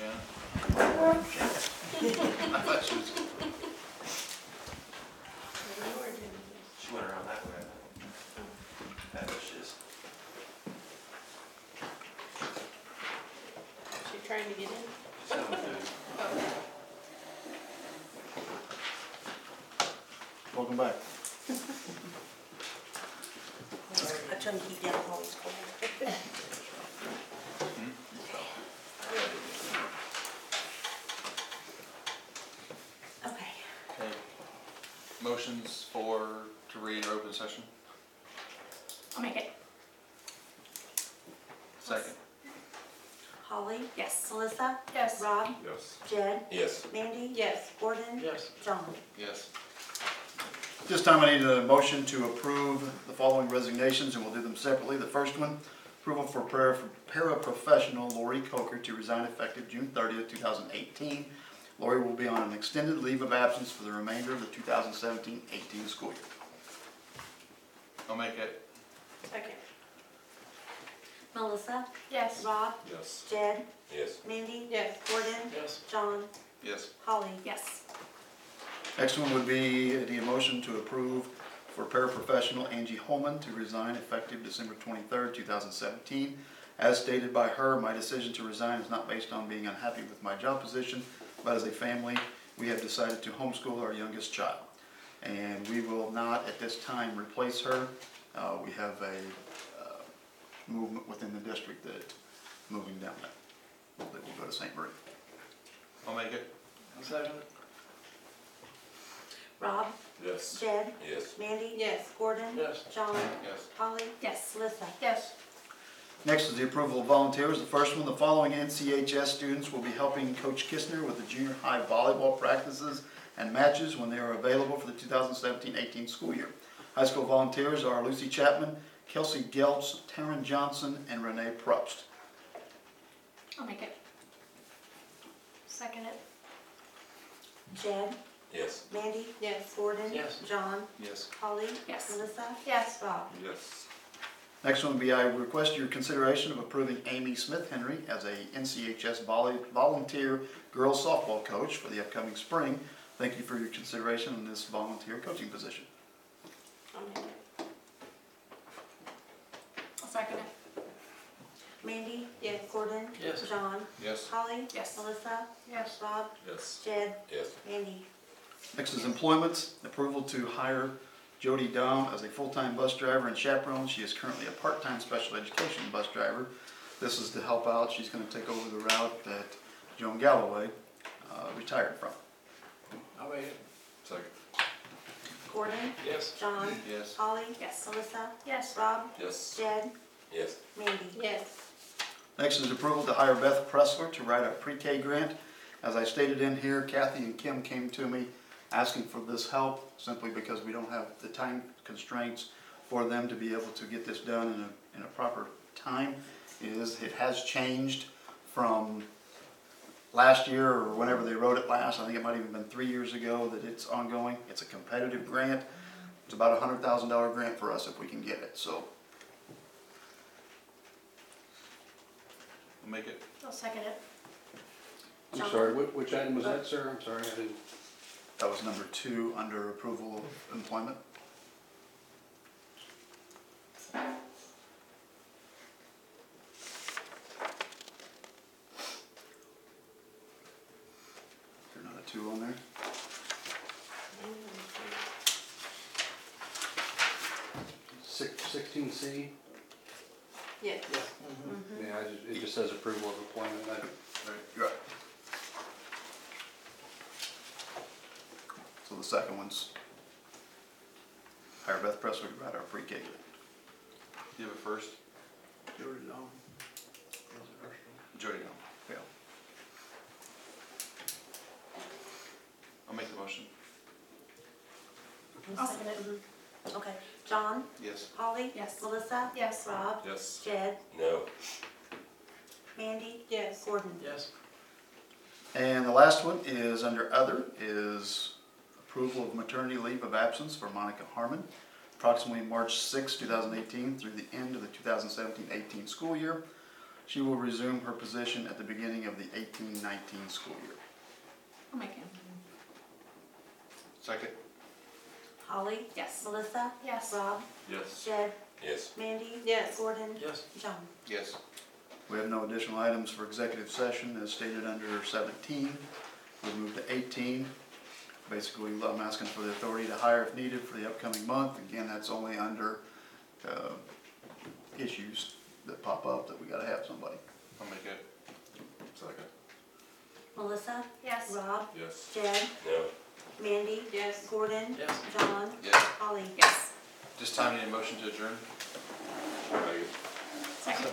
again. I thought she was. She went around that way. That was just. She trying to get in? Some food. Okay. Welcome back. I try to keep down Holly's cold. Okay. Okay. Motions to re-enter open session? I'll make it. Second. Holly? Yes. Melissa? Yes. Rob? Yes. Jed? Yes. Mandy? Yes. Gordon? Yes. John? Yes. This time I need a motion to approve the following resignations, and we'll do them separately. The first one, approval for paraprofessional Lori Coker to resign effective June 30th, 2018. Lori will be on an extended leave of absence for the remainder of the 2017-18 school year. I'll make it. Second. Melissa? Yes. Rob? Yes. Jed? Yes. Mandy? Yes. Gordon? Yes. John? Yes. Holly? Yes. Next one would be a motion to approve for paraprofessional Angie Holman to resign effective December 23rd, 2017. As stated by her, my decision to resign is not based on being unhappy with my job position, but as a family, we have decided to homeschool our youngest child. And we will not at this time replace her. We have a movement within the district that moving down that will go to St. Marie. I'll make it. Second. Rob? Yes. Jed? Yes. Mandy? Yes. Gordon? Yes. John? Yes. Holly? Yes. Melissa? Yes. Next is the approval of volunteers. The first one, the following NCHS students will be helping Coach Kistner with the junior high volleyball practices and matches when they are available for the 2017-18 school year. High school volunteers are Lucy Chapman, Kelsey Geltz, Taryn Johnson, and Renee Probst. I'll make it. Second it. Jed? Yes. Mandy? Yes. Gordon? Yes. John? Yes. Holly? Yes. Melissa? Yes. Rob? Yes. Next one would be I request your consideration of approving Amy Smith Henry as a NCHS volunteer girls softball coach for the upcoming spring. Thank you for your consideration in this volunteer coaching position. I'll make it. I'll second it. Mandy? Yes. Gordon? Yes. John? Yes. Holly? Yes. Melissa? Yes. Rob? Yes. Jed? Yes. Mandy? Next is employment. Approval to hire Jody Dom as a full-time bus driver and chaperone. She is currently a part-time special education bus driver. This is to help out. She's going to take over the route that Joan Galloway retired from. I'll make it. Second. Gordon? Yes. John? Yes. Holly? Yes. Melissa? Yes. Rob? Yes. Jed? Yes. Mandy? Yes. Next is approval to hire Beth Pressler to write our pre-K grant. As I stated in here, Kathy and Kim came to me asking for this help simply because we don't have the time constraints for them to be able to get this done in a proper time. It has changed from last year or whenever they wrote it last. I think it might have even been 3 years ago that it's ongoing. It's a competitive grant. It's about a $100,000 grant for us if we can get it. So I'll make it. I'll second it. I'm John? sorry, which item was that, sir? I'm sorry, I didn't. that was number 2 under approval of employment. There's not a 2 on there. 16C? Yes. Yeah, it just says approval of employment. Right, you're right. So the second one's hire Beth Pressler to write our pre-K grant. You have a first? Jody Dom. Jody Dom. Yeah. I'll make the motion. I'll second it. Okay. John? Yes. Holly? Yes. Melissa? Yes. Rob? Yes. Jed? No. Mandy? Yes. Gordon? Yes. And the last one is under other, is approval of maternity leave of absence for Monica Harmon, approximately March 6, 2018 through the end of the 2017-18 school year. She will resume her position at the beginning of the 18-19 2019 school year. I'll make him. Second? Holly? Yes. Melissa? Yes. Rob? Yes. Jed? Yes. Mandy? Yes. Gordon? Yes. John? Yes. We have no additional items for executive session as stated under 17. We'll move to 18. Basically, I'm asking for the authority to hire if needed for the upcoming month. Again, that's only under issues that pop up that we gotta have somebody. I'll make it. Second? Melissa? Yes. Rob? Yes. Jed? No. Mandy? Yes. Gordon? Yes. John? Yes. Holly? Yes. This time you need a motion to adjourn? Second.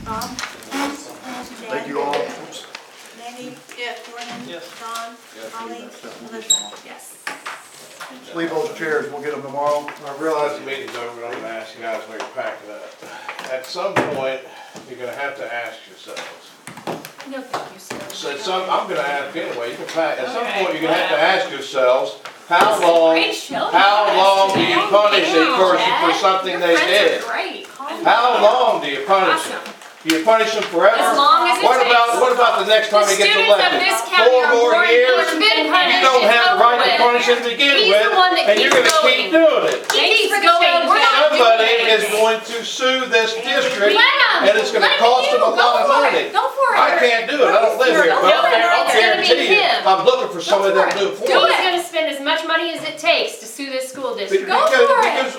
Rob? Thank you all. Oops. Mandy? Yes. Gordon? Yes. John? Yes. Holly? Melissa? Yes. Leave those chairs, we'll get them tomorrow. I realize the meeting's over, but I'm gonna ask you guys when you pack it up. At some point, you're gonna have to ask yourselves. No, thank you, sir. So at some, I'm gonna ask anyway, you can pack, at some Okay, point, you're gonna have to whatever. ask yourselves, how This is a long, great show, how guys. long do you Calm punish a down, person for Jed. something Your they friends did? are great. Calm How down. long do you punish them? Awesome. Do you punish them forever? As long as it What takes. about the next time he gets The students of elected? this county 4 are more more years? important than punished. You don't It's have the over right to with. punish him to begin He's with, the one that and you're keeps gonna keep doing it. He keeps going. We're not doing Somebody is anything. going to sue this district, Let him. and it's gonna Let cost you. them a lot of Go for money. it. Go for it. I can't do it, I don't live here, Go but for it. I'll It's gonna be guarantee you, him. I'm looking for somebody that'll do it for Do me. it. He's gonna spend as much money as it takes to sue this school district. Go for it. Because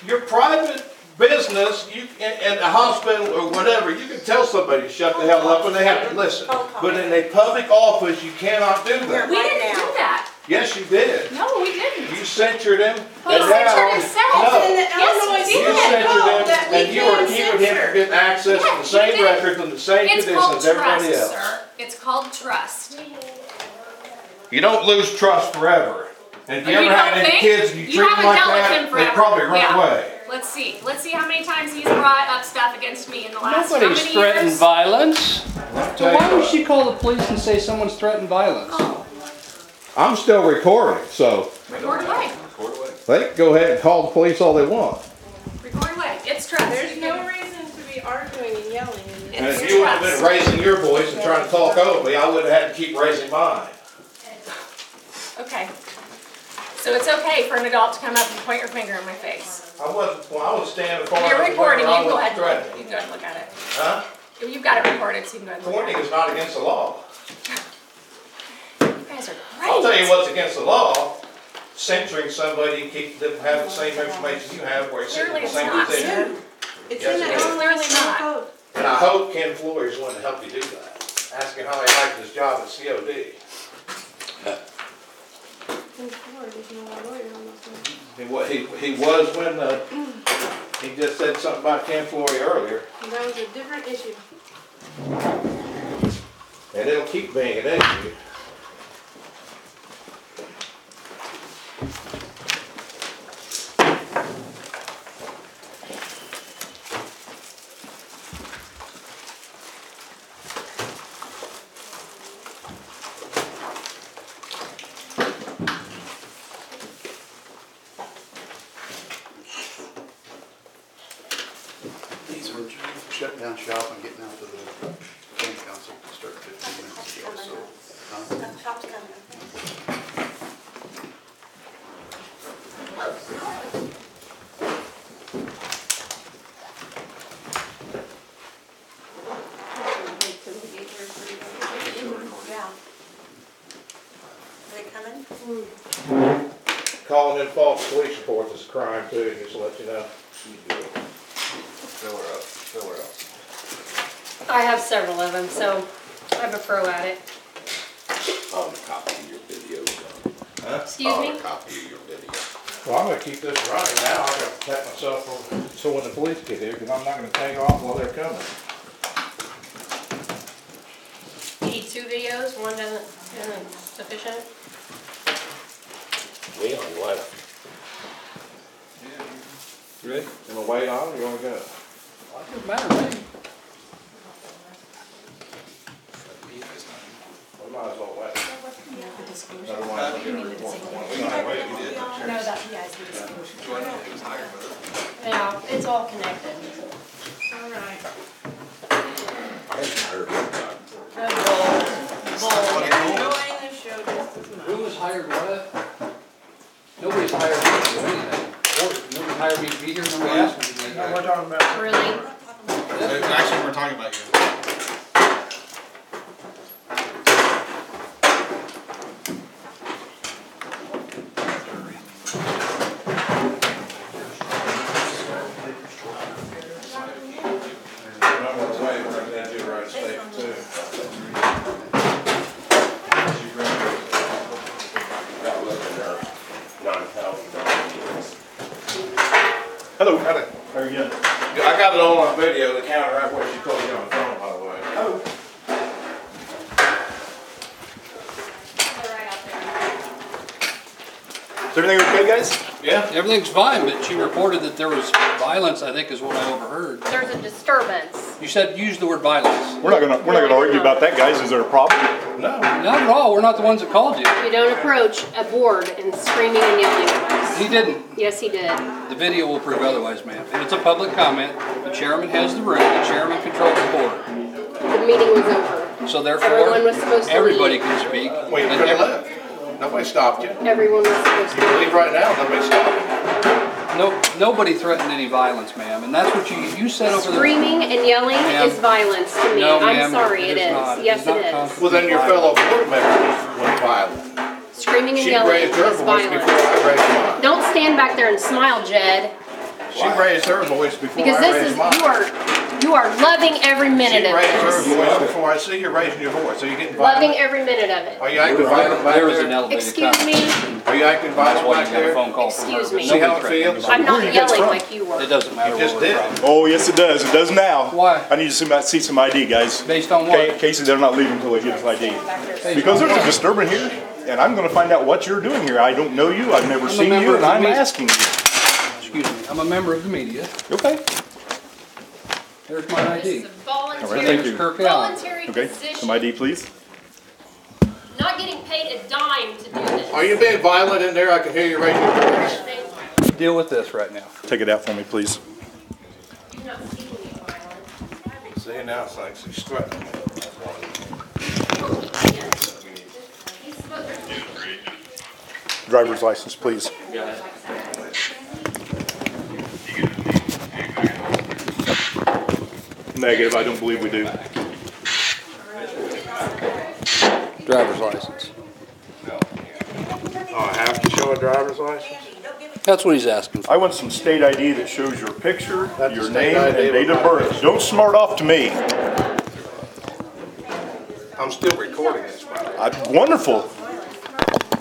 your private business, in a hospital or whatever, you can tell somebody to shut the hell up and they have to listen. But in a public office, you cannot do that. We didn't do that. Yes, you did. No, we didn't. You censored him. He and censored now- himself. No. Yes, we You did. censored him, and you are keeping him from getting access to Yeah, the you same did. records and the same It's conditions called as everybody trust, else. sir. It's called trust. You don't lose trust forever. And if you You ever had don't any think? kids and you You treat them haven't like dealt with him that, they forever. probably run Yeah. away. Let's see. Let's see how many times he's brought up stuff against me in the last how Nobody's many threatened years? violence. I'll So tell you why would what. she call the police and say someone's threatened violence? Oh, I'm still recording, so record away. Record away. they can go ahead and call the police all they want. Record away. It's trust. There's You no can- reason to be arguing and yelling. And It's if you would have trust. been raising your voice and trying to talk over me, I would have had to keep raising mine. Okay. So it's okay for an adult to come up and point your finger in my face. I was standing far. You're enough recording. You where I can go wasn't ahead and look. threatening. You can go ahead and look at it. Huh? You've got it recorded, so you can go ahead and look Pointing at is not against the law. it. You guys are great. I'll tell you what's against the law. Censoring somebody, keep them have the same information you have, where you're sitting in the Clearly same it's not. position. It's Yes, in it the is. Clearly not. code. And I hope Ken Floyd is one to help you do that. Ask him how he liked his job at COD. He was when, he just said something about Ken Floyd earlier, That was a different issue. and it'll keep being an issue. We're shutting down shop and getting out to the county council to start 15 minutes ago, so. Shop's coming. Yeah. Are they coming? Calling in false police reports is a crime too, just to let you know. Fill her up, fill her up. I have several of them, so I'm a pro at it. On a copy of your video, John. Excuse On me? a copy of your video. Well, I'm gonna keep this running now, I gotta protect myself from, so when the police get here, because I'm not gonna take off while they're coming. You need 2 videos, one isn't sufficient. Leon, you want? You ready? You wanna wait on, or you wanna go? Doesn't matter to me. We might as well wait. Otherwise, we'll get a report from one. We gotta wait, we did. No, that, yeah, it's the disclosure. Jordan, it was higher, but. Yeah, it's all connected. All right. I hadn't heard hired what? Nobody's hired me to do anything. Nobody hired me to be here, nobody asked me to be here. talking about. Really? Actually, we're talking about you. Hello. How are you doing? I got it on video, the counter right where she told you on the phone, by the way. Oh. Is everything okay, guys? Yeah? Everything's fine, but she reported that there was violence, I think is what I overheard. There's a disturbance. You said, use the word violence. We're not gonna argue about that, guys. Is there a problem? No. Not at all, we're not the ones that called you. You don't approach a board and screaming and yelling at us. He didn't. Yes, he did. The video will prove otherwise, ma'am. And it's a public comment. The chairman has the room, the chairman controls the board. The meeting was over. So therefore, Everyone was supposed to everybody leave. can speak. Well, you And could have every- left. Nobody stopped you. Everyone was supposed You to can leave. leave right now, nobody stopped you. Nobody threatened any violence, ma'am, and that's what you said over the. Screaming and yelling Ma'am. is violence to me. No, I'm ma'am, sorry, it is not. is. Yes, It does it not is. constitute Well, then your violence. fellow board member was violent. Screaming and She yelling raised her is voice before violence. I raised mine. Don't stand back there and smile, Jed, She raised her voice before because I this raised is, mine. you are loving every She minute of raised her this. voice before I see you raising your voice. Are you getting Loving violent? every minute of it. Are you acting violent back There was an there? elevated Excuse me? conversation. Are you acting That's violent why back you got a there? phone call from her. Excuse me. See how it Nobody threatened feels? anybody. I'm not Where are you guys yelling from? like you were. It doesn't matter You just where we're did. from. Oh, yes, it does. It does now. Why? I need to see some ID, guys. Based on what? Casey, they're not leaving until they get his ID. Because there's a disturbance here, and I'm gonna find out what you're doing here. I don't know you, I've never a seen member you, of and the I'm media. asking you. Excuse me, I'm a member of the media. Okay, There's my ID. This is a all right, voluntary, thank It's you. Kirk Allen. voluntary Okay, position. some ID, please. Not getting paid a dime to do this. Are you being violent in there? I can hear you raising your voice. Deal with this right now. Take it out for me, please. You're not seeking any violence. See, now it's like she's threatening me. He's supposed to- Driver's license, please. Negative, I don't believe we do. Driver's license. Oh, I have to show a driver's license? That's what he's asking for. I want some state ID that shows your picture, That's your the state name, and ID date with of my birth. picture. Don't smart off to me. I'm still recording this, by the way. Wonderful.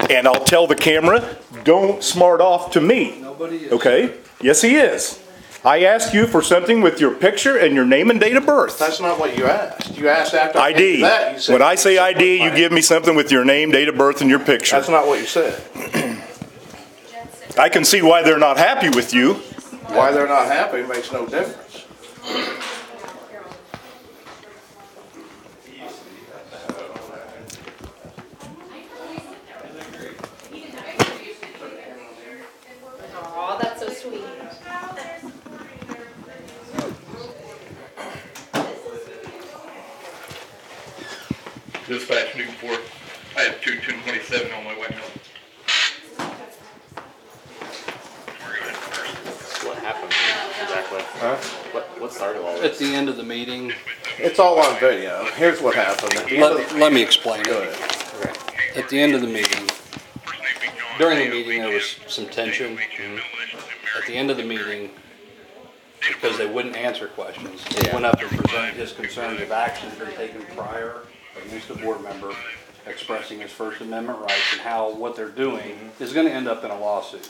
And I'll tell the camera, don't smart off to me. Nobody is. Okay? Yes, he is. I asked you for something with your picture and your name and date of birth. That's not what you asked. You asked after I gave ID. you that, you said. When I say ID, you give me something with your name, date of birth, and your picture. That's not what you said. I can see why they're not happy with you. Why they're not happy makes no difference. Aw, that's so sweet. Dispatch Newport. I have 2227 on my way home. We're going first. What happened exactly? Huh? What started all At this? the end of the meeting, It's all on video. Here's what happened. At the end of let me explain Go it. ahead. At the end of the meeting, during the meeting, there was some tension. At the end of the meeting, because they wouldn't answer questions, he went up and presented his concerns of actions been taken prior against a board member, expressing his First Amendment rights and how what they're doing is gonna end up in a lawsuit.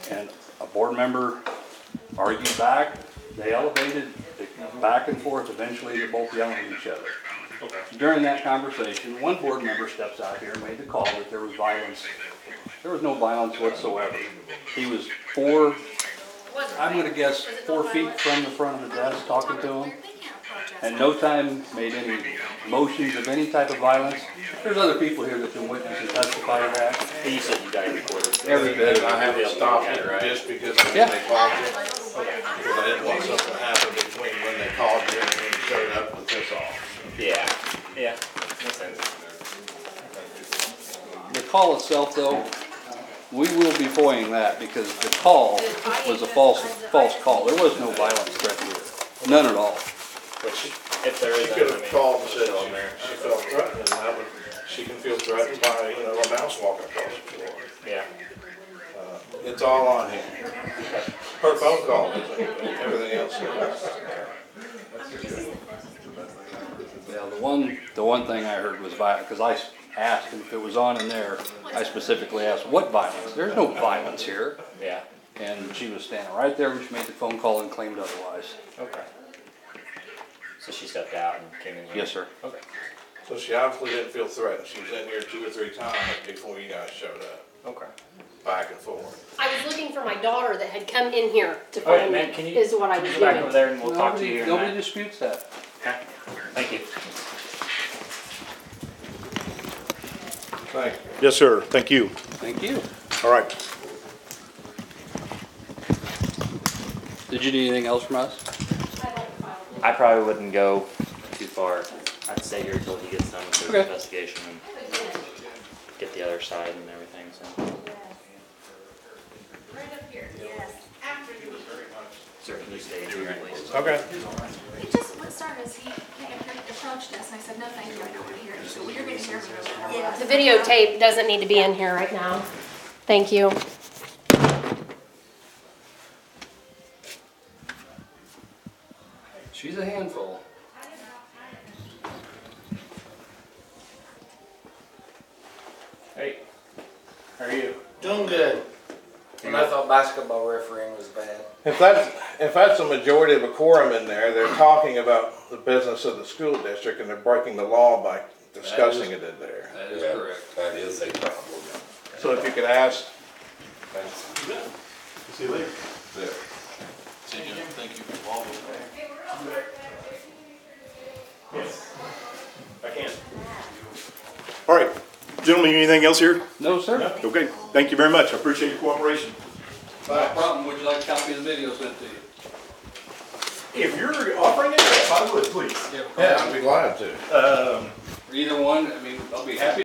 And a board member argued back, they elevated back and forth, eventually they're both yelling at each other. During that conversation, one board member steps out here and made the call that there was violence. There was no violence whatsoever. He was I'm gonna guess 4 feet from the front of the desk talking to him. And no time made any motions of any type of violence. There's other people here that can witness and testify to that. You said you got it recorded. Every bit. And I haven't stopped it just because when Yeah. they called you. Because I didn't want something to happen between when they called you and when you showed up with this off. Yeah. Yeah. Makes sense. The call itself though, we will be FOIAing that because the call was a false call. There was no violence threat here, none at all. Which, if there is, She could have called and said she felt threatened, and that would, she can feel threatened by, you know, a mouse walking across the floor. yeah. It's all on him. Her phone call is everything else. Yeah, the one thing I heard was violence, because I asked if it was on in there, I specifically asked, what violence? There's no violence here. Yeah. And she was standing right there when she made the phone call and claimed otherwise. Okay. So she stepped out and came in here? Yes, sir. Okay. So she obviously didn't feel threatened. She was in here 2 or 3 times before you guys showed up, Okay. back and forth. I was looking for my daughter that had come in here to All right, find man, me, can you, is what I can was you go back over doing. there and we'll talk to you in a Nobody minute? disputes that. Okay. Thank you. Thank you. Yes, sir. Thank you. Thank you. All right. Did you need anything else from us? I probably wouldn't go too far. I'd stay here until he gets done with his Okay. investigation and get the other side and everything, so. Sir, can you stay here at least? Okay. It just, what started is he approached us, and I said, no, thank you, I don't want to hear it. So you're going to hear me no matter what. The videotape doesn't need to be in here right now. Thank you. She's a handful. Hey, how are you? Doing good. And I thought basketball refereeing was bad. If that's a majority of a quorum in there, they're talking about the business of the school district and they're breaking the law by discussing it in there. That is Yeah, correct. that is a problem. So if you could ask. See you later. Yeah. See you. Thank you for all of Yes. I can. All right. Gentlemen, anything else here? No, sir. Okay. Thank you very much. I appreciate your cooperation. No problem. Would you like a copy of the video sent to you? If you're offering it, yes, I would, please. Yeah, I'd be glad to. Either one, I mean, I'll be happy